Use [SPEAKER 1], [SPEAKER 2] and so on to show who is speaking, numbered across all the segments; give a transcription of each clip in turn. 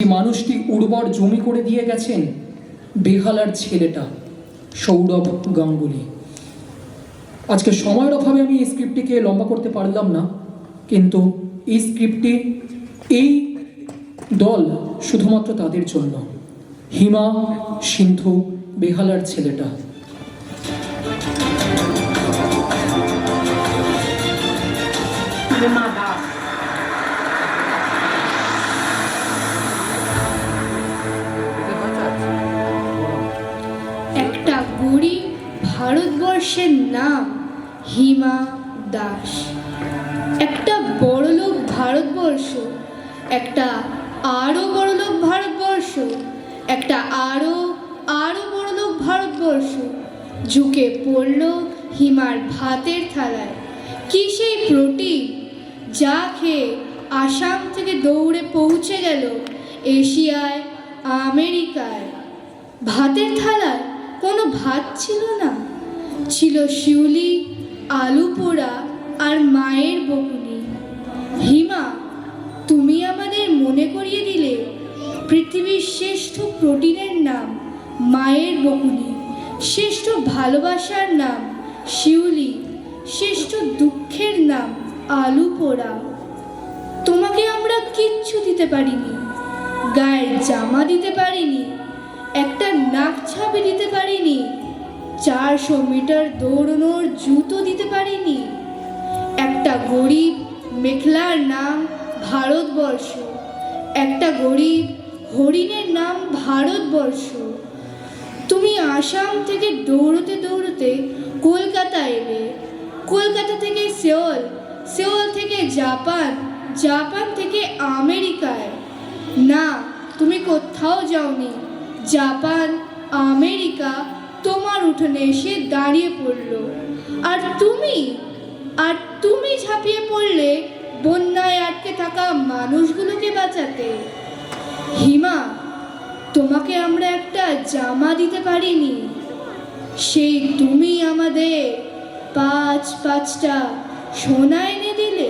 [SPEAKER 1] মানুষটি উর্বর জমি করে দিয়ে গেছেন বেহালার ছেলেটা সৌরভ গাঙ্গুলি। আজকে সময়ের অভাবে আমি এই স্ক্রিপ্টটিকে লম্বা করতে পারলাম না, কিন্তু এই স্ক্রিপ্টটি এই দল শুধুমাত্র তাদের জন্য। হিমা, সিন্ধু, বেহালার ছেলেটা।
[SPEAKER 2] একটা গরিব ভারতবর্ষের নাম হিমা দাস। একটা বড়লোক ভারতবর্ষ, একটা আরো বড়লোক ভারতবর্ষ, একটা আরো বড়লোক ভারতবর্ষ ঝুঁকে পড়ল হিমার ভাতের থালায়। কি সেই প্রোটিন যা খেয়ে আসাম থেকে দৌড়ে পৌঁছে গেল এশিয়ায়, আমেরিকায়। ভাতের থালায় কোনো ভাত ছিল না, ছিল শিউলি, আলু পোড়া আর মায়ের বকুনি। হিমা, তুমি আমাদের মনে করিয়ে দিলে পৃথিবীর শ্রেষ্ঠ প্রোটিনের নাম মায়ের বকুনি, শ্রেষ্ঠ ভালোবাসার নাম শিউলি, শ্রেষ্ঠ দুঃখের নাম আলু পোড়া। তোমাকে আমরা কিচ্ছু দিতে পারিনি, গায়ের জামা দিতে পারিনি, একটা নাক ছাপে দিতে পারিনি, 400 মিটার দৌড়ানোর জুতো দিতে পারিনি। একটা গরিব মেখলার নাম ভারতবর্ষ, একটা গরিব হরিণের নাম ভারতবর্ষ। তুমি আসাম থেকে দৌড়তে দৌড়তে কলকাতা এলে, কলকাতা থেকে সেওল, সেওল থেকে জাপান, জাপান থেকে আমেরিকায়। না, তুমি কোথাও যাওনি। জাপান, আমেরিকা তোমার উঠোনে এসে দাঁড়িয়ে পড়ল, আর তুমি ঝাঁপিয়ে পড়লে বন্যায় আটকে থাকা মানুষগুলোকে বাঁচাতে। হিমা, তোমাকে আমরা একটা জামা দিতে পারিনি, সেই তুমি আমাদের 5-5টা সোনা এনে দিলে।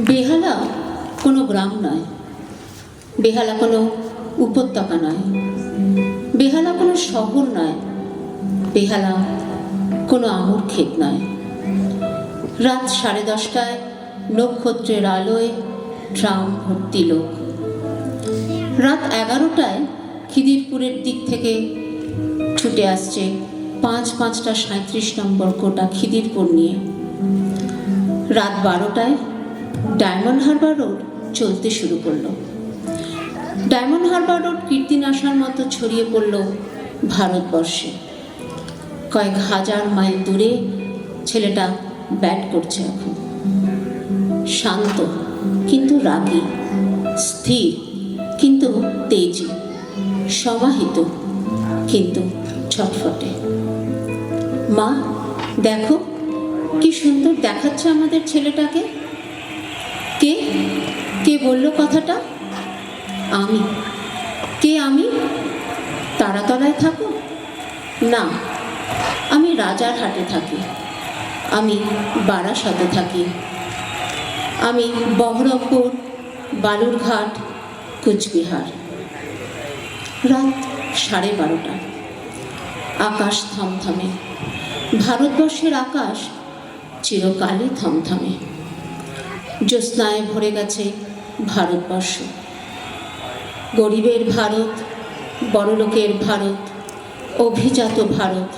[SPEAKER 3] বেহালা কোনো গ্রাম নয়, বেহালা কোনো উপত্যকা নয়, বেহালা কোনো শহর নয়, বেহালা কোনো আমুর ক্ষেত নয়। রাত 10:30টায় নক্ষত্রের আলোয় ট্রাম ভর্তি লোক। রাত 11টায় খিদিরপুরের দিক থেকে ছুটে আসছে 5-5টা 37 নম্বর কোটা খিদিরপুর নিয়ে। রাত 12টায় ডায়মন্ড হারবার রোড চলতে শুরু করলো। ডায়মন্ড হারবার রোড কীর্তিনাশার মতো ছড়িয়ে পড়ল ভারতবর্ষে। কয়েক হাজার মাইল দূরে ছেলেটা ব্যাট করছে এখন। শান্ত কিন্তু রাগী, স্থির কিন্তু তেজি, সমাহিত কিন্তু ছটফটে। মা, দেখো কি সুন্দর দেখাচ্ছে আমাদের ছেলেটাকে। কে কে বলল কথাটা? আমি। কে আমি? তারাতলায় থাকো? না, আমি রাজারহাটে থাকি, আমি বারাসাতে থাকি, আমি বহরমপুর, বালুরঘাট, কুচবিহার। রাত 12:30। আকাশ থমথমে। ভারতবর্ষের আকাশ চিরকালই থমথমে। জ্যোৎস্নায় ভরে গেছে ভারতবর্ষ। গরিবের ভারত, বড়লোকের ভারত, অভিজাত ভারত,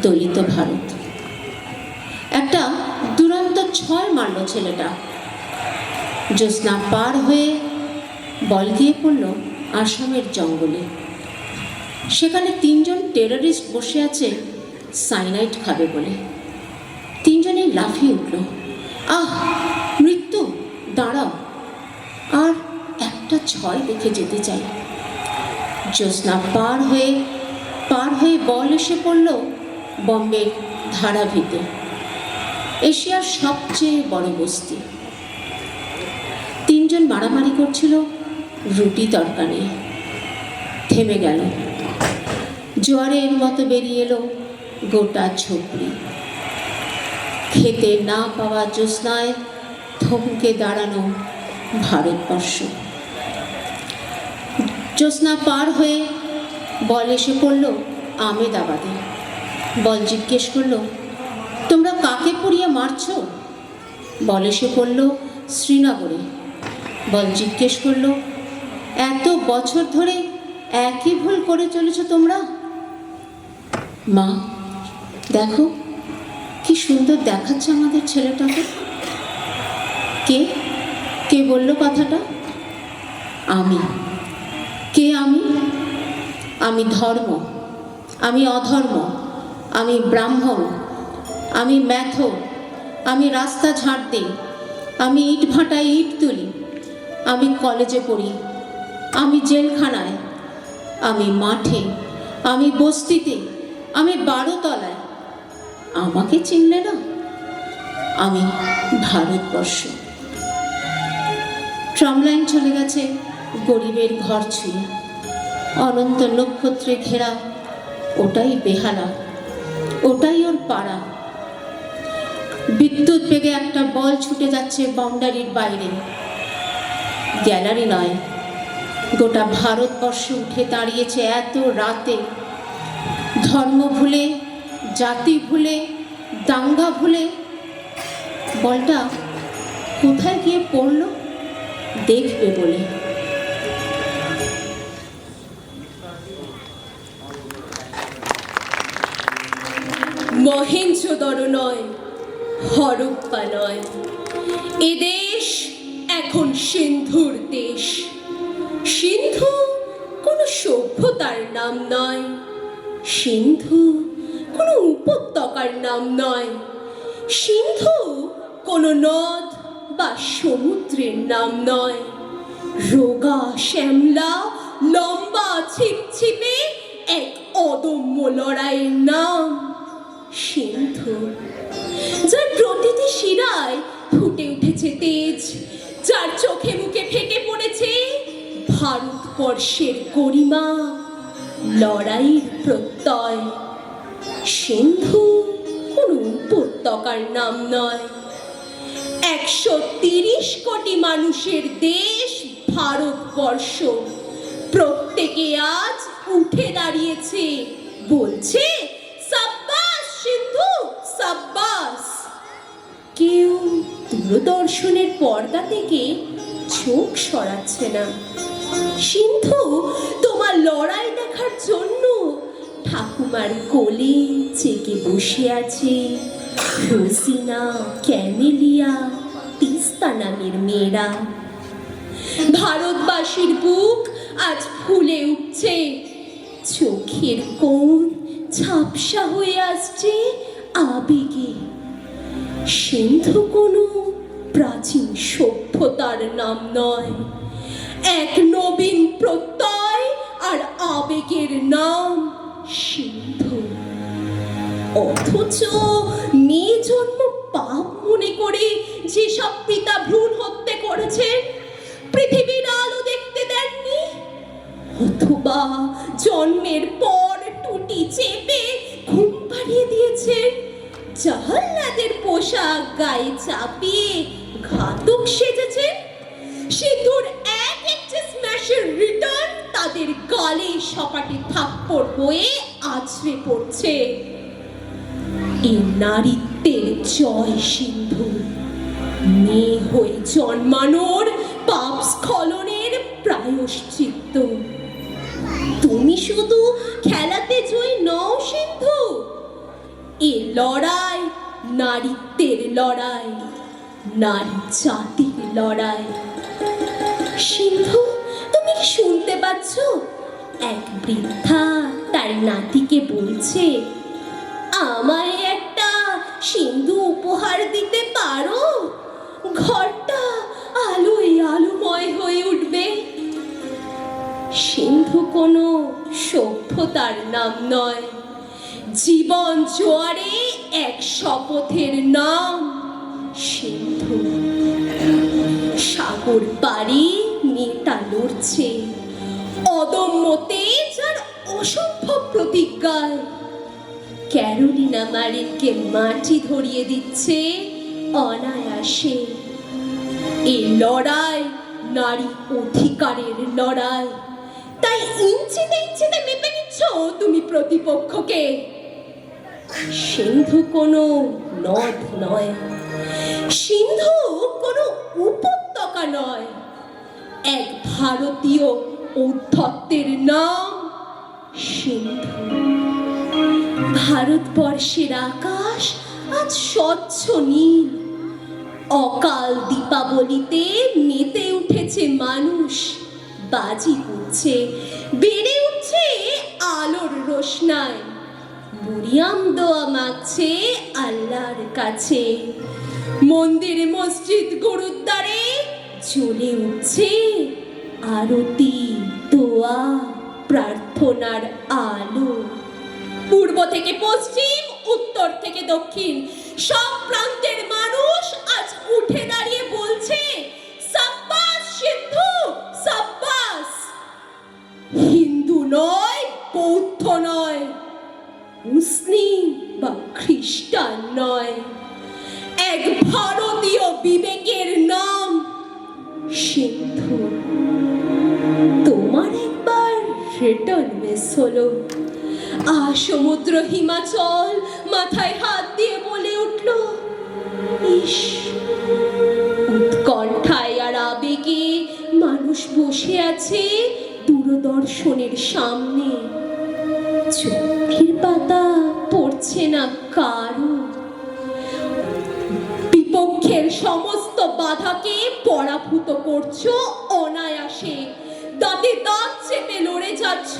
[SPEAKER 3] দলিত ভারত। একটা দুরন্ত 6 মারল ছেলেটা। জ্যোৎস্না পার হয়ে বল গিয়ে পড়ল আসামের জঙ্গলে। সেখানে 3জন টেররিস্ট বসে আছে সাইনাইড খাবে বলে। 3জনেই লাফিয়ে উঠল। আহ, মৃত্যু, দাঁড়াও, আর একটা 6 দেখে যেতে চাই। জ্যোৎস্না পার হয়ে বল এসে পড়ল বম্বের ধারাভিতে, এশিয়ার সবচেয়ে বড় বস্তি। 3জন মারামারি করছিল রুটি তরকা নিয়ে। থেমে গেল। জোয়ারের মতো বেরিয়ে এলো গোটা ঝোপড়ি। খেতে না পাওয়া জ্যোৎস্নায় থমকে দাঁড়ানো ভারতবর্ষ। জ্যোৎস্না পার হয়ে বল এসে পড়ল আমেদাবাদে। বল জিজ্ঞেস করলো, তোমরা কাকে পুড়িয়ে মারছো? বল এসে পড়ল শ্রীনগরে। বল জিজ্ঞেস করলো, এত বছর ধরে একই ভুল করে চলেছ তোমরা? মা, দেখো কি সুন্দর দেখাচ্ছে আমাদের ছেলেটাকে। কে কে বললো কথাটা? আমি। কে আমি? আমি ধর্ম, আমি অধর্ম, আমি ব্রাহ্মণ, আমি ম্যাথর, আমি রাস্তা ঝাড় দিই, আমি ইট ভাটায় ইট তুলি, আমি কলেজে পড়ি, আমি জেলখানায়, আমি মাঠে, আমি বস্তিতে, আমি 12 তলায়। আমাকে চিনলে না? আমি ভারতবর্ষ। ট্রামলাইন চলে গেছে গরিবের ঘর ছুঁয়ে। অনন্ত নক্ষত্রে ঘেরা ওটাই বেহালা, ওটাই ওর পাড়া। বিদ্যুৎ বেগে একটা বল ছুটে যাচ্ছে বাউন্ডারির বাইরে। গ্যালারি নয়, গোটা ভারতবর্ষ উঠে দাঁড়িয়েছে এত রাতে। ধর্ম ভুলে, জাতি ভুলে, দাঙ্গা ভুলে বলটা কোথায় গিয়ে পড়ল দেখবে বলে।
[SPEAKER 4] মহেঞ্জোদড় নয়, হরপ্পা নয়, এ দেশ এখন সিন্ধুর দেশ। সিন্ধু কোনো সভ্যতার নাম নয়, সিন্ধু কোনো উপত্যকার নাম নয়, সিন্ধু কোনো নদ বা সমুদ্রের নাম নয়। রোগা শ্যামলা লম্বা ছিপছিপে এক অদম্য লড়াইয়ের নাম সিন্ধু, যার প্রতিটি শিরায় ফুটে উঠেছে তেজ, যার চোখে মুখে ফেটে পড়েছে ভারতবর্ষের গরিমা, লড়াইয়ের প্রত্যয়। সিন্ধু কোনো উপত্যকার নাম নয়, 130 কোটি মানুষের দেশ ভারতবর্ষ। প্রত্যেকে আজ উঠে দাঁড়িয়েছে, বলছে সাব্বাস সিন্ধু সাব্বাস। কেউ দূরদর্শনের পর্দা থেকে চোখ সরাচ্ছে না। সিন্ধু তোমার লড়াই দেখার জন্য ঠাকুমার কোলে চেকে বসে আছে রোজিনা, ক্যামেলিয়া, তিস্তা নামের মেয়েরা। ভারতবাসীর বুক আজ ফুলে উঠছে, চোখের কোণ ঝাপসা হয়ে আসছে আবেগে। সিন্ধু কোনো প্রাচীন সভ্যতার নাম নয়, এক নবীন প্রত্যয় আর আবেগের নাম সিন্ধু। অথচ মেয়ে জন্ম পাপ মনে করে যেসব পিতা ভ্রূণ হত্যা করেছেন, পৃথিবীর আলো দেখতে দেননি, অথবা জন্মের পর টুটি চেপে ঘুম পাড়িয়ে দিয়েছেন, জাহান্নাতের পোশাক গায়ে চাপিয়ে ঘাতক সেজেছেন, সিন্ধুর এক একটি স্ম্যাশের রিটার্ন তাদের গালে সপাটে থাপ্পড় হয়ে আছড়ে পড়ছে। এই নারীত্বের জয় সিন্ধু, মেয়ে হয়ে জন্মানোর পাপ স্খলনের প্রায়শ্চিত্ত। তুমি শুধু খেলাতে জয়ী নও সিন্ধু, এ লড়াই নারীত্বের লড়াই, নারী জাতির লড়াই। সিন্ধু, তুমি কি শুনতে পাচ্ছ? এক বৃদ্ধা তার নাতিকে বলছে, আমায় একটা সিন্ধু উপহার দিতে পারো? ঘরটা আলোয় আলোময় হয়ে উঠবে। সিন্ধু কোনো সভ্যতার নাম নয়, জীবন জোয়ারে এক শপথের নাম সিন্ধু। সাগর পাড়ে মেয়েটা লড়ছে, অদম্য তেজ আর অসম্ভব প্রতিজ্ঞায়। ক্যারোলিনা মারিনকে মাটি ধরিয়ে দিচ্ছে অনায়াসে। এই লড়াই নারী অধিকারের লড়াই, তাই ইঞ্চিতে ইঞ্চিতে মেপে নিচ্ছ তুমি প্রতিপক্ষকে। সিন্ধু কোনো নদ নয়, সিন্ধু কোনো উপত্যকা নয়, এক ভারতীয় ঔদ্ধত্যের নাম সিন্ধু। ভারতবর্ষের আকাশ আজ স্বচ্ছ নীল। অকাল দীপাবলিতে মেতে উঠেছে মানুষ, বাজি উঠছে, বেড়ে উঠছে আলোর রোশনায়, বুড়িয়াম দোয়া মাগছে আল্লাহর কাছে। মন্দির মসজিদ গুরুদ্বারে জ্বলে উঠছে আরতি, দোয়া, প্রার্থনার আলো। পূর্ব থেকে পশ্চিম, উত্তর থেকে দক্ষিণ, সব প্রান্তের মানুষ আজ উঠে দাঁড়িয়ে বলছে সাব্বাস সিন্ধু, সাব্বাস। হিন্দু নয়, বৌদ্ধ নয়, মুসলিম বা খ্রিস্টান নয়, এক ভারতীয় বিবেকের নাম সিন্ধু। তোমার একবার রিটার্ন মিস হলো। সমুদ্র হিমাচল মাথায় হাত দিয়ে বলে উঠল, ইস। উৎকণ্ঠায় আর আবেগে মানুষ বসে আছে দূরদর্শনের সামনে, চোখের পাতা পড়ছে না কারো। বিপক্ষের সমস্ত বাধাকে পরাভূত করছো অনায়াসে, দাঁতে দাঁত চেপে লড়ে যাচ্ছ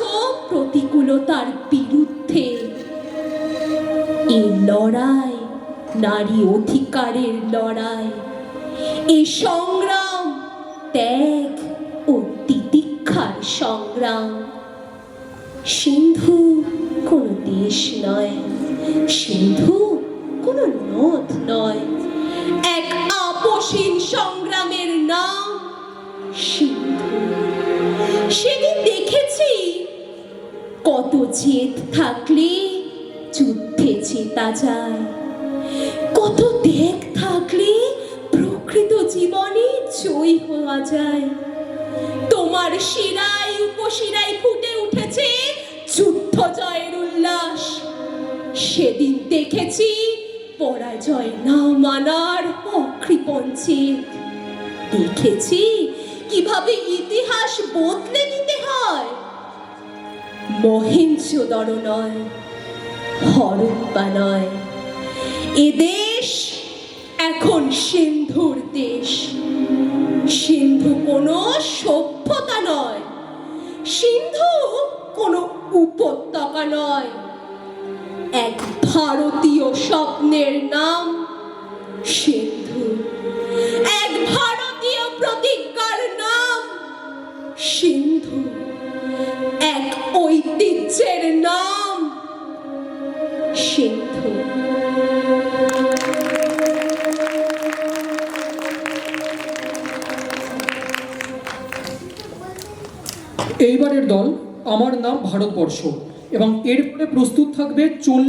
[SPEAKER 4] প্রতিকূলতার বিরুদ্ধে। এই লড়াই নারী অধিকারের লড়াই, এই সংগ্রাম ত্যাগ ও তিতিক্ষার সংগ্রাম। সিন্ধু কোনো দেশ নয়, সিন্ধু কোনো নদ নয়, এক আপসীন সংগ্রামের নাম সিন্ধু। সেদিন দেখেছি কত জেদ থাকলে যুদ্ধে জেতা যায়, কত ত্যাগ থাকলে প্রকৃত জীবনে জয়ী হওয়া যায়। তোমার শিরায় উপশিরায় ফুটে উঠেছে যুদ্ধ জয়ের উল্লাস। সেদিন দেখেছি পরাজয় না মানার অকৃপণ জেদ, দেখেছি কিভাবে ইতিহাস বদলে দিতে হয়। মহেঞ্জোদড়ো নয়, হরপ্পা নয়, এ দেশ এখন সিন্ধুর দেশ। সিন্ধু কোনো সভ্যতা নয়, সিন্ধু কোনো উপত্যকা নয়, এক ভারতীয় স্বপ্নের নাম সিন্ধু, এক ভারতীয় প্রতিজ্ঞার নাম সিন্ধু, এক ঐতিহ্যের নাম সিন্ধু।
[SPEAKER 1] এইবারের দল আমার নাম ভারতবর্ষ এবং এরপরে প্রস্তুত থাকবে 40